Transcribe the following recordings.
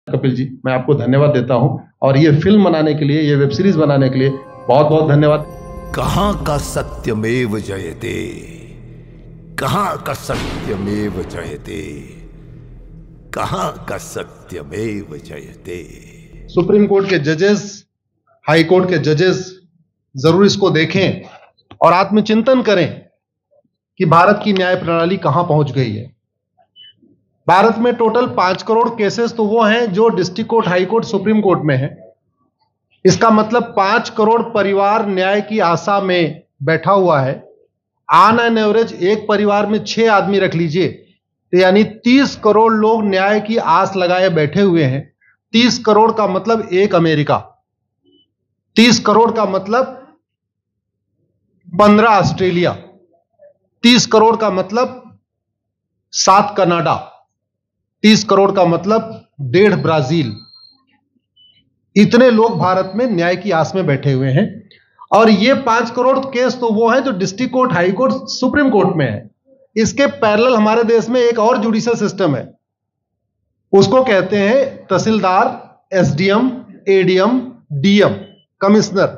कपिल जी, मैं आपको धन्यवाद देता हूं और ये फिल्म बनाने के लिए, ये वेब सीरीज बनाने के लिए बहुत बहुत धन्यवाद। कहां का सत्यमेव जयते, कहां का सत्यमेव जयते, कहां का सत्यमेव जयते। सुप्रीम कोर्ट के जजेस, हाई कोर्ट के जजेस जरूर इसको देखें और आत्मचिंतन करें कि भारत की न्याय प्रणाली कहां पहुंच गई है। भारत में टोटल 5 करोड़ केसेस तो वो हैं जो district court, high court, supreme court में है। इसका मतलब 5 करोड़ परिवार न्याय की आशा में बैठा हुआ है। ऑन एन एवरेज एक परिवार में 6 आदमी रख लीजिए, तो यानी 30 करोड़ लोग न्याय की आस लगाए बैठे हुए हैं। 30 करोड़ का मतलब एक अमेरिका, 30 करोड़ का मतलब 15 ऑस्ट्रेलिया, 30 करोड़ का मतलब 7 कनाडा, 30 करोड़ का मतलब 1.5 ब्राजील। इतने लोग भारत में न्याय की आस में बैठे हुए हैं। और ये 5 करोड़ केस तो वो हैं जो district court, high court, supreme court में है। इसके पैरेलल हमारे देश में एक और जुडिशियल सिस्टम है, उसको कहते हैं तहसीलदार, एसडीएम, एडीएम, डीएम, कमिश्नर,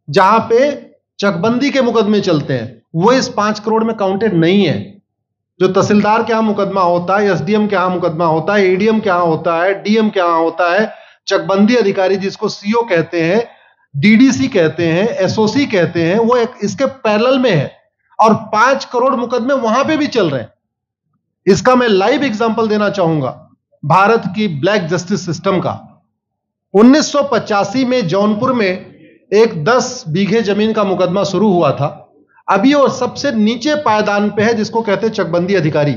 जहां पे चकबंदी के मुकदमे चलते हैं। वो इस 5 करोड़ में काउंटेड नहीं है। जो तहसीलदार के यहां मुकदमा होता है, एसडीएम के यहां मुकदमा होता है, एडीएम के यहां होता है, डीएम के यहां होता है, चकबंदी अधिकारी जिसको सीओ कहते हैं, डीडीसी कहते हैं, एसओसी कहते हैं, वो इसके पैरेलल में है और 5 करोड़ मुकदमे वहां पे भी चल रहे हैं। इसका मैं लाइव एग्जांपल देना चाहूंगा भारत की ब्लैक जस्टिस सिस्टम का। 1985 में जौनपुर में एक 10 बीघे जमीन का मुकदमा शुरू हुआ था। अभी वो सबसे नीचे पायदान पे है, जिसको कहते हैं चकबंदी अधिकारी।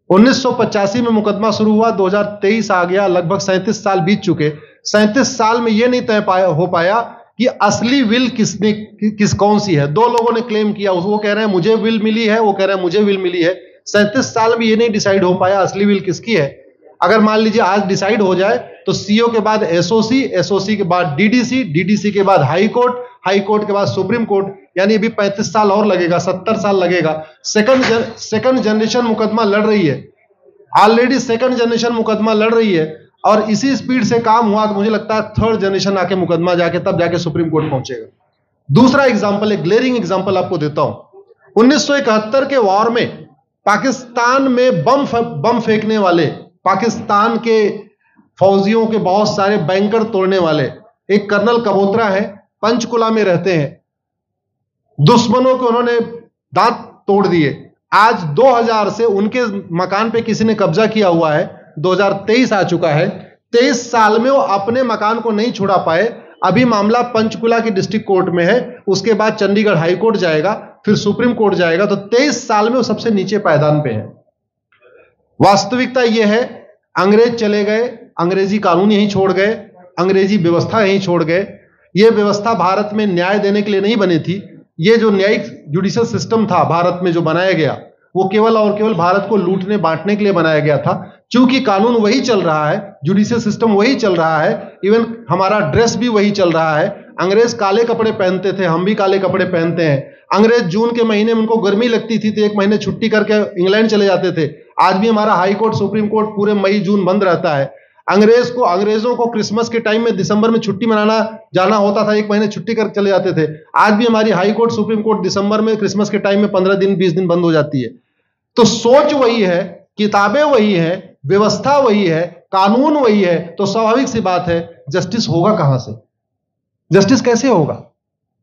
1985 में मुकदमा शुरू हुआ, 2023 आ गया, लगभग 37 साल बीत चुके। 37 साल में यह नहीं तय हो पाया कि असली विल कौन सी है। 2 लोगों ने क्लेम किया, वो कह रहे हैं मुझे विल मिली है, वो कह रहे हैं मुझे विल मिली है। 37 साल में यह नहीं डिसाइड हो पाया असली विल किसकी है। अगर मान लीजिए आज डिसाइड हो जाए तो सीओ के बाद एसओसी, एसओसी के बाद डीडीसी, डीडीसी के बाद हाई कोर्ट, हाई कोर्ट के बाद सुप्रीम कोर्ट, यानी अभी 35 साल और लगेगा, 70 साल लगेगा। सेकंड जनरेशन मुकदमा लड़ रही है, ऑलरेडी सेकंड जनरेशन मुकदमा लड़ रही है और इसी स्पीड से काम हुआ तो मुझे लगता है थर्ड जनरेशन आके मुकदमा जाके तब जाके सुप्रीम कोर्ट पहुंचेगा। दूसरा एग्जांपल, एक ग्लेरिंग एग्जांपल आपको देता हूं। 1971 के वॉर में पाकिस्तान में बम फेंकने वाले, पाकिस्तान के फौजियों के बहुत सारे बैंकर तोड़ने वाले एक कर्नल कबोत्रा है, पंचकुला में रहते हैं। दुश्मनों को उन्होंने दांत तोड़ दिए। आज 2000 से उनके मकान पे किसी ने कब्जा किया हुआ है। 2023 आ चुका है, 23 साल में वो अपने मकान को नहीं छुड़ा पाए। अभी मामला पंचकुला की डिस्ट्रिक्ट कोर्ट में है, उसके बाद चंडीगढ़ हाई कोर्ट जाएगा, फिर सुप्रीम कोर्ट जाएगा। तो 23 साल में वो सबसे नीचे पायदान पे है। वास्तविकता यह है, अंग्रेज चले गए, अंग्रेजी कानून यहीं छोड़ गए, अंग्रेजी व्यवस्था यहीं छोड़ गए। यह व्यवस्था भारत में न्याय देने के लिए नहीं बनी थी। यह जो न्यायिक जुडिशियल सिस्टम था भारत में जो बनाया गया, वो केवल और केवल भारत को लूटने बांटने के लिए बनाया गया था। चूंकि कानून वही चल रहा है, जुडिशियल सिस्टम वही चल रहा है, इवन हमारा ड्रेस भी वही चल रहा है। अंग्रेज काले कपड़े पहनते थे, हम भी काले कपड़े पहनते हैं। अंग्रेज जून के महीने में उनको गर्मी लगती थी तो 1 महीने छुट्टी करके इंग्लैंड चले जाते थे। आज भी हमारा हाई कोर्ट, सुप्रीम कोर्ट पूरे मई जून बंद रहता है। अंग्रेजों को क्रिसमस के टाइम में दिसंबर में छुट्टी मनाना जाना होता था, 1 महीने छुट्टी कर चले जाते थे। आज भी हमारी हाई कोर्ट, सुप्रीम कोर्ट दिसंबर में, क्रिसमस के टाइम में 15 दिन 20 दिन बंद हो जाती है। तो सोच वही है, किताबें वही है, व्यवस्था वही है, कानून वही है, तो स्वाभाविक सी बात है जस्टिस होगा कहां से? जस्टिस कैसे होगा?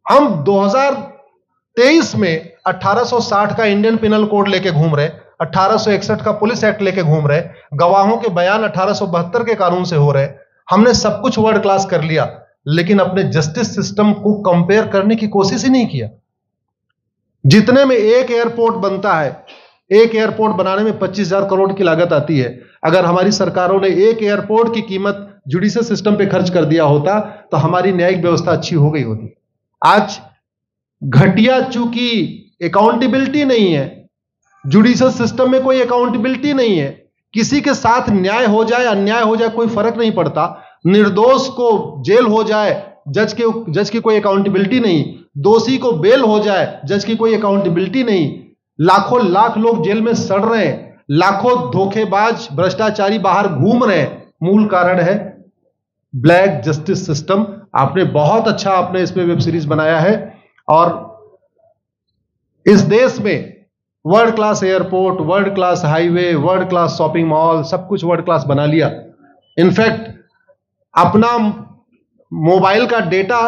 हम 2023 में 1860 का इंडियन पिनल कोड लेके घूम रहे, 1861 का पुलिस एक्ट लेके घूम रहे, गवाहों के बयान 1872 के कानून से हो रहे। हमने सब कुछ वर्ल्ड क्लास कर लिया, लेकिन अपने जस्टिस सिस्टम को कंपेयर करने की कोशिश ही नहीं किया। जितने में एक एयरपोर्ट बनता है, एक एयरपोर्ट बनाने में 25,000 करोड़ की लागत आती है। अगर हमारी सरकारों ने एक एयरपोर्ट की कीमत जुडिशियल सिस्टम पे खर्च कर दिया होता तो हमारी न्यायिक व्यवस्था अच्छी हो गई होती। आज घटिया, चूंकि अकाउंटेबिलिटी नहीं है, जुडिशियल सिस्टम में कोई अकाउंटेबिलिटी नहीं है। किसी के साथ न्याय हो जाए, अन्याय हो जाए, कोई फर्क नहीं पड़ता। निर्दोष को जेल हो जाए, जज की कोई अकाउंटेबिलिटी नहीं। दोषी को बेल हो जाए, जज की कोई अकाउंटेबिलिटी नहीं। लाख लोग जेल में सड़ रहे हैं, लाखों धोखेबाज भ्रष्टाचारी बाहर घूम रहे हैं, मूल कारण है ब्लैक जस्टिस सिस्टम। आपने बहुत अच्छा आपने इस पे वेब सीरीज बनाया है, और इस देश में world class airport, world class highway, world class shopping mall, सब कुछ वर्ल्ड क्लास बना लिया। इनफैक्ट अपना मोबाइल का डेटा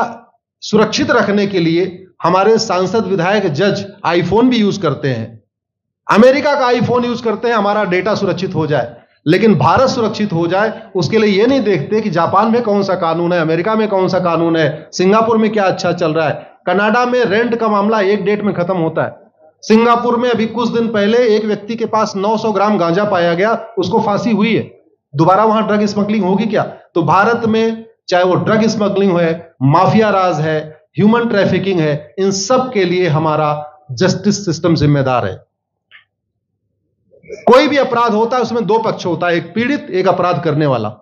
सुरक्षित रखने के लिए हमारे सांसद, विधायक, जज आईफोन भी यूज करते हैं। अमेरिका का आईफोन यूज करते हैं हमारा डेटा सुरक्षित हो जाए, लेकिन भारत सुरक्षित हो जाए उसके लिए यह नहीं देखते कि जापान में कौन सा कानून है, अमेरिका में कौन सा कानून है, सिंगापुर में क्या अच्छा चल रहा है। कनाडा में रेंट का मामला एक डेट में खत्म होता है। सिंगापुर में अभी कुछ दिन पहले एक व्यक्ति के पास 900 ग्राम गांजा पाया गया, उसको फांसी हुई है। दोबारा वहां ड्रग स्मगलिंग होगी क्या? तो भारत में चाहे वो ड्रग स्मगलिंग है, माफिया राज है, ह्यूमन ट्रैफिकिंग है, इन सब के लिए हमारा जस्टिस सिस्टम जिम्मेदार है। कोई भी अपराध होता है उसमें दो पक्ष होता है, एक पीड़ित, एक अपराध करने वाला।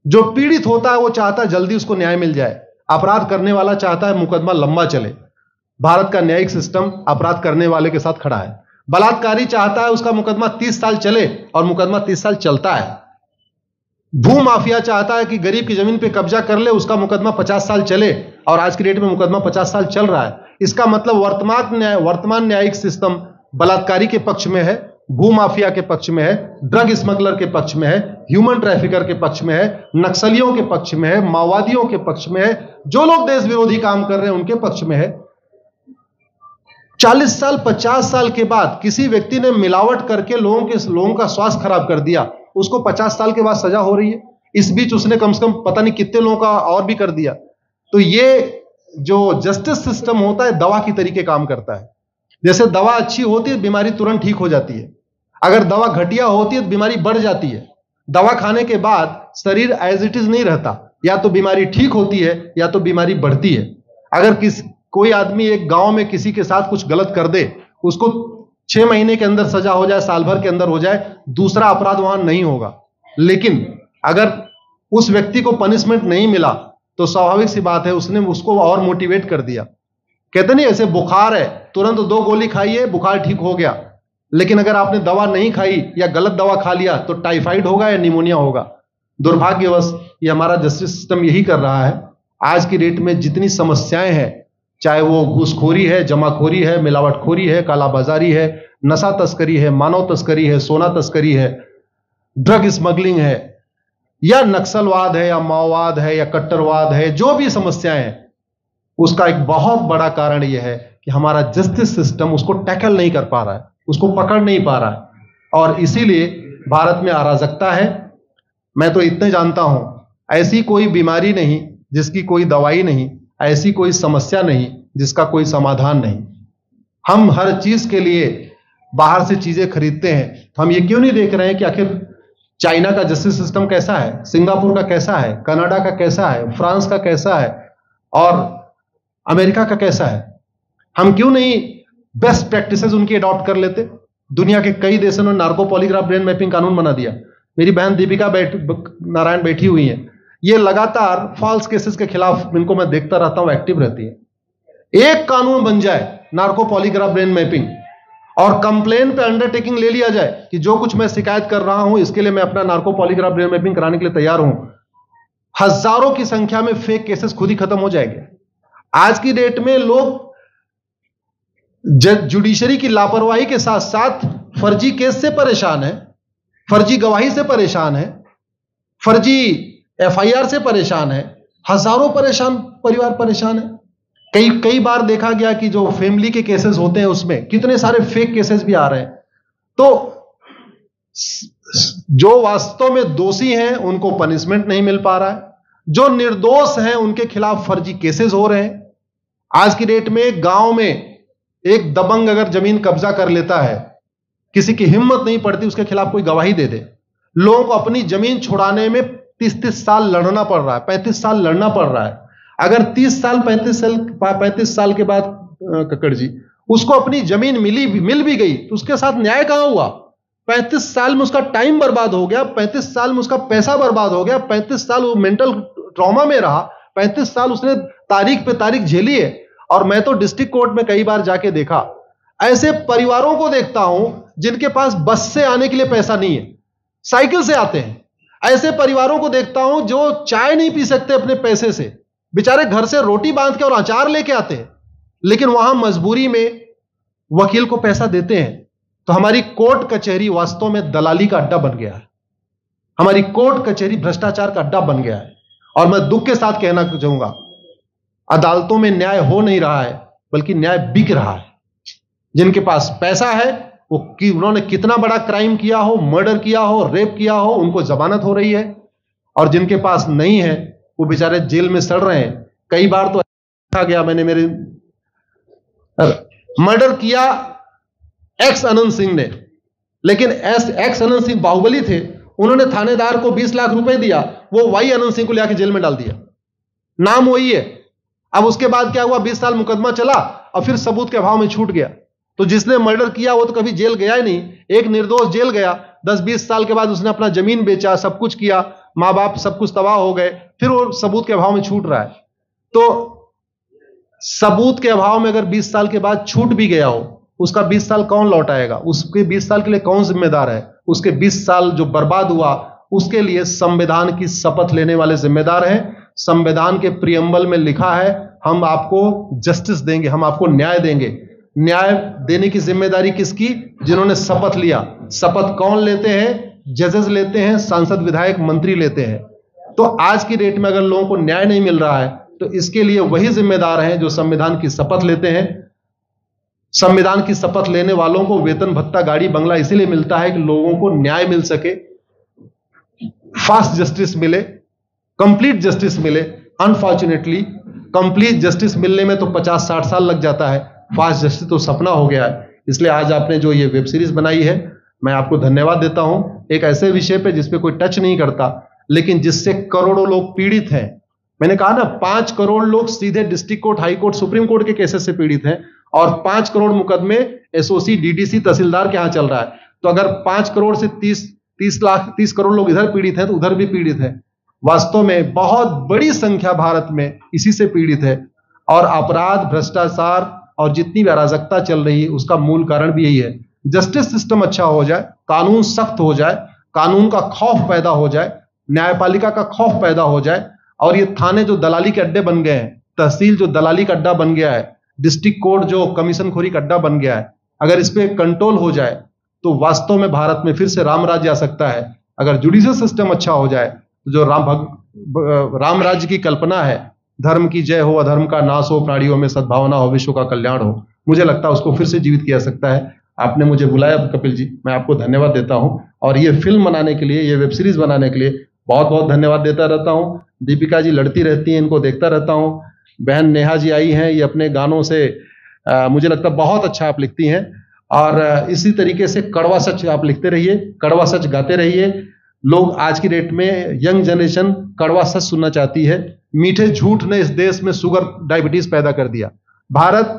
जो पीड़ित होता है वो चाहता है जल्दी उसको न्याय मिल जाए, अपराध करने वाला चाहता है मुकदमा लंबा चले। भारत का न्यायिक सिस्टम अपराध करने वाले के साथ खड़ा है। बलात्कारी चाहता है उसका मुकदमा 30 साल चले, और मुकदमा 30 साल चलता है। भू माफिया चाहता है कि गरीब की जमीन पे कब्जा कर ले, उसका मुकदमा 50 साल चले, और आज की डेट में मुकदमा 50 साल चल रहा है। इसका मतलब वर्तमान न्यायिक सिस्टम बलात्कारी के पक्ष में है, भू माफिया के पक्ष में है, ड्रग स्मगलर के पक्ष में है, ह्यूमन ट्रैफिकर के पक्ष में है, नक्सलियों के पक्ष में है, माओवादियों के पक्ष में है, जो लोग देश विरोधी काम कर रहे हैं उनके पक्ष में है। 40 साल 50 साल के बाद किसी व्यक्ति ने मिलावट करके लोगों का स्वास्थ्य खराब कर दिया, उसको 50 साल के बाद सजा हो रही है। इस बीच उसने कम से कम पता नहीं कितने लोगों का और भी कर दिया। तो ये जो जस्टिस सिस्टम होता है दवा की तरीके काम करता है। जैसे दवा अच्छी होती है बीमारी तुरंत ठीक हो जाती है, अगर दवा घटिया होती है तो बीमारी बढ़ जाती है। दवा खाने के बाद शरीर एज इट इज नहीं रहता, या तो बीमारी ठीक होती है या तो बीमारी बढ़ती है। अगर कोई आदमी एक गांव में किसी के साथ कुछ गलत कर दे, उसको 6 महीने के अंदर सजा हो जाए, साल भर के अंदर हो जाए, दूसरा अपराध वहां नहीं होगा। लेकिन अगर उस व्यक्ति को पनिशमेंट नहीं मिला तो स्वाभाविक सी बात है उसने उसको और मोटिवेट कर दिया। कहते नहीं ऐसे बुखार है, तुरंत 2 गोली खाइए बुखार ठीक हो गया, लेकिन अगर आपने दवा नहीं खाई या गलत दवा खा लिया तो टाइफाइड होगा या निमोनिया होगा। दुर्भाग्यवश ये हमारा जस्टिस सिस्टम यही कर रहा है। आज की डेट में जितनी समस्याएं हैं, चाहे वो घूसखोरी है, जमाखोरी है, मिलावटखोरी है, कालाबाजारी है, नशा तस्करी है, मानव तस्करी है, सोना तस्करी है, ड्रग स्मगलिंग है, या नक्सलवाद है, या माओवाद है, या कट्टरवाद है, जो भी समस्याएं हैं, उसका एक बहुत बड़ा कारण यह है कि हमारा जस्टिस सिस्टम उसको टैकल नहीं कर पा रहा है, उसको पकड़ नहीं पा रहा है, और इसीलिए भारत में अराजकता है। मैं तो इतने जानता हूं, ऐसी कोई बीमारी नहीं जिसकी कोई दवाई नहीं, ऐसी कोई समस्या नहीं जिसका कोई समाधान नहीं। हम हर चीज के लिए बाहर से चीजें खरीदते हैं, तो हम ये क्यों नहीं देख रहे हैं कि आखिर चाइना का जस्टिस सिस्टम कैसा है, सिंगापुर का कैसा है, कनाडा का कैसा है, फ्रांस का कैसा है, और अमेरिका का कैसा है। हम क्यों नहीं बेस्ट प्रैक्टिसेस उनकी अडॉप्ट कर लेते। दुनिया के कई देशों ने नार्को पॉलीग्राफ ब्रेन मैपिंग कानून बना दिया। मेरी बहन दीपिका नारायण बैठी हुई है, ये लगातार फॉल्स केसेस के खिलाफ, इनको मैं देखता रहता हूं, एक्टिव रहती है। एक कानून बन जाए नार्को पॉलीग्राफ ब्रेन मैपिंग, और कंप्लेन पे अंडरटेकिंग ले लिया जाए कि जो कुछ मैं शिकायत कर रहा हूं इसके लिए मैं अपना नार्को पॉलीग्राफ ब्रेन मैपिंग कराने के लिए तैयार हूं, हजारों की संख्या में फेक केसेस खुद ही खत्म हो जाएंगे। आज की डेट में लोग जुडिशरी की लापरवाही के साथ साथ फर्जी केस से परेशान है, फर्जी गवाही से परेशान है, फर्जी एफआईआर से परेशान है, हजारों परिवार परेशान है। कई बार देखा गया कि जो फैमिली के केसेस होते हैं उसमें कितने सारे फेक केसेस भी आ रहे हैं। तो जो वास्तव में दोषी हैं उनको पनिशमेंट नहीं मिल पा रहा है, जो निर्दोष हैं उनके खिलाफ फर्जी केसेस हो रहे हैं। आज की डेट में गांव में एक दबंग अगर जमीन कब्जा कर लेता है, किसी की हिम्मत नहीं पड़ती उसके खिलाफ कोई गवाही दे दे। लोगों को अपनी जमीन छुड़ाने में 30 साल लड़ना पड़ रहा है, 35 साल लड़ना पड़ रहा है। अगर 30 साल 35 साल के बाद कक्कड़ जी उसको अपनी जमीन मिल भी गई तो उसके साथ न्याय कहां हुआ? 35 साल में उसका टाइम बर्बाद हो गया, 35 साल में उसका पैसा बर्बाद हो गया, 35 साल वो मेंटल ट्रॉमा में रहा, 35 साल उसने तारीख पे तारीख झेली है। और मैं तो डिस्ट्रिक्ट कोर्ट में कई बार जाके देखा, ऐसे परिवारों को देखता हूं जिनके पास बस से आने के लिए पैसा नहीं है, साइकिल से आते हैं। ऐसे परिवारों को देखता हूं जो चाय नहीं पी सकते अपने पैसे से, बेचारे घर से रोटी बांध के और अचार लेके आते हैं, लेकिन वहां मजबूरी में वकील को पैसा देते हैं। तो हमारी कोर्ट कचहरी वास्तव में दलाली का अड्डा बन गया है। हमारी कोर्ट कचहरी भ्रष्टाचार का अड्डा बन गया है। और मैं दुख के साथ कहना चाहूंगा, अदालतों में न्याय हो नहीं रहा है, बल्कि न्याय बिक रहा है। जिनके पास पैसा है, वो कि उन्होंने कितना बड़ा क्राइम किया हो, मर्डर किया हो, रेप किया हो, उनको जमानत हो रही है। और जिनके पास नहीं है, वो बेचारे जेल में सड़ रहे हैं। कई बार तो देखा गया, मैंने मेरे मर्डर किया एक्स अनंत सिंह ने, लेकिन एक्स अनंत सिंह बाहुबली थे, उन्होंने थानेदार को 20 लाख रुपए दिया, वो वाई अनंत सिंह को लेकर जेल में डाल दिया। नाम वही है। अब उसके बाद क्या हुआ, 20 साल मुकदमा चला और फिर सबूत के अभाव में छूट गया। तो जिसने मर्डर किया वो तो कभी जेल गया ही नहीं। एक निर्दोष जेल गया, 10-20 साल के बाद उसने अपना जमीन बेचा, सब कुछ किया, मां बाप सब कुछ तबाह हो गए, फिर वो सबूत के अभाव में छूट रहा है। तो सबूत के अभाव में अगर 20 साल के बाद छूट भी गया हो, उसका 20 साल कौन लौटाएगा? उसके 20 साल के लिए कौन जिम्मेदार है? उसके 20 साल जो बर्बाद हुआ, उसके लिए संविधान की शपथ लेने वाले जिम्मेदार हैं। संविधान के प्रियम्बल में लिखा है, हम आपको जस्टिस देंगे, हम आपको न्याय देंगे। न्याय देने की जिम्मेदारी किसकी? जिन्होंने शपथ लिया। शपथ कौन लेते हैं? जजेस लेते हैं, सांसद, विधायक, मंत्री लेते हैं। तो आज की डेट में अगर लोगों को न्याय नहीं मिल रहा है, तो इसके लिए वही जिम्मेदार हैं जो संविधान की शपथ लेते हैं। संविधान की शपथ लेने वालों को वेतन, भत्ता, गाड़ी, बंगला इसीलिए मिलता है कि लोगों को न्याय मिल सके, फास्ट जस्टिस मिले, कंप्लीट जस्टिस मिले। अनफॉर्चुनेटली कंप्लीट जस्टिस मिलने में तो 50-60 साल लग जाता है, फास्ट जस्टिस तो सपना हो गया है। इसलिए आज आपने जो ये वेब सीरीज बनाई है, मैं आपको धन्यवाद देता हूं। एक ऐसे विषय पे जिस पे कोई टच नहीं करता, लेकिन जिससे करोड़ों लोग पीड़ित हैं। मैंने कहा ना, 5 करोड़ लोग सीधे district court, high court, supreme court के केसेस से पीड़ित हैं, और 5 करोड़ मुकदमे एसओसी, डीडीसी, तहसीलदार के यहां चल रहा है। तो अगर 5 करोड़ से 30 करोड़ लोग इधर पीड़ित हैं, तो उधर भी पीड़ित है। वास्तव में बहुत बड़ी संख्या भारत में इसी से पीड़ित है। और अपराध, भ्रष्टाचार और जितनी भी अराजकता चल रही है, उसका मूल कारण भी यही है। जस्टिस सिस्टम अच्छा हो जाए, कानून सख्त हो जाए, कानून का खौफ पैदा हो जाए, न्यायपालिका का खौफ पैदा हो जाए, और ये थाने जो दलाली के अड्डे बन गए हैं, तहसील जो दलाली का अड्डा बन गया है, डिस्ट्रिक्ट कोर्ट जो कमीशन खोरी का अड्डा बन गया है, अगर इस पे कंट्रोल हो जाए तो वास्तव में भारत में फिर से राम राज्य आ सकता है। अगर जुडिशियल सिस्टम अच्छा हो जाए, तो जो राम राज्य की कल्पना है, धर्म की जय हो, अधर्म का नाश हो, प्राणियों में सद्भावना हो, विश्व का कल्याण हो, मुझे लगता है उसको फिर से जीवित किया सकता है। आपने मुझे बुलाया कपिल जी, मैं आपको धन्यवाद देता हूं। और ये फिल्म बनाने के लिए, ये वेब सीरीज बनाने के लिए बहुत बहुत धन्यवाद देता रहता हूं। दीपिका जी लड़ती रहती हैं, इनको देखता रहता हूं। बहन नेहा जी आई हैं, ये अपने गानों से मुझे लगता है बहुत अच्छा आप लिखती हैं। और इसी तरीके से कड़वा सच आप लिखते रहिए, कड़वा सच गाते रहिए। लोग आज की डेट में, यंग जनरेशन कड़वा सच सुनना चाहती है। मीठे झूठ ने इस देश में शुगर, डायबिटीज पैदा कर दिया। भारत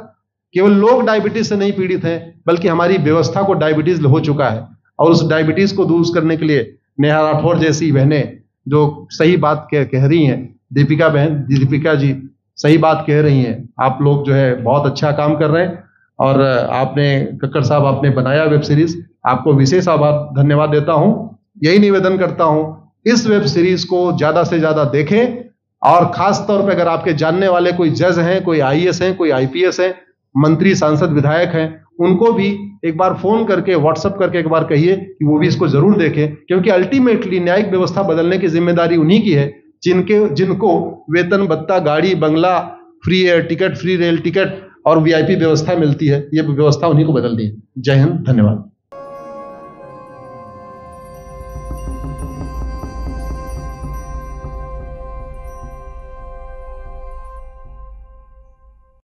केवल लोग डायबिटीज से नहीं पीड़ित हैं, बल्कि हमारी व्यवस्था को डायबिटीज हो चुका है। और उस डायबिटीज को दूर करने के लिए नेहा राठौर जैसी बहनें जो सही बात कह रही हैं, दीपिका जी सही बात कह रही हैं, आप लोग जो है बहुत अच्छा काम कर रहे हैं। और आपने, कक्कड़ साहब, आपने बनाया वेब सीरीज, आपको विशेष आभार, धन्यवाद देता हूं। यही निवेदन करता हूं, इस वेब सीरीज को ज्यादा से ज्यादा देखें। और खास तौर पे अगर आपके जानने वाले कोई जज हैं, कोई आईएएस हैं, कोई आईपीएस हैं, मंत्री, सांसद, विधायक हैं, उनको भी एक बार फोन करके, व्हाट्सएप करके एक बार कहिए कि वो भी इसको जरूर देखें। क्योंकि अल्टीमेटली न्यायिक व्यवस्था बदलने की जिम्मेदारी उन्हीं की है जिनको वेतन, भत्ता, गाड़ी, बंगला, free air ticket, free rail ticket और वीआईपी व्यवस्था मिलती है। ये व्यवस्था उन्हीं को बदलनी है। जय हिंद, धन्यवाद।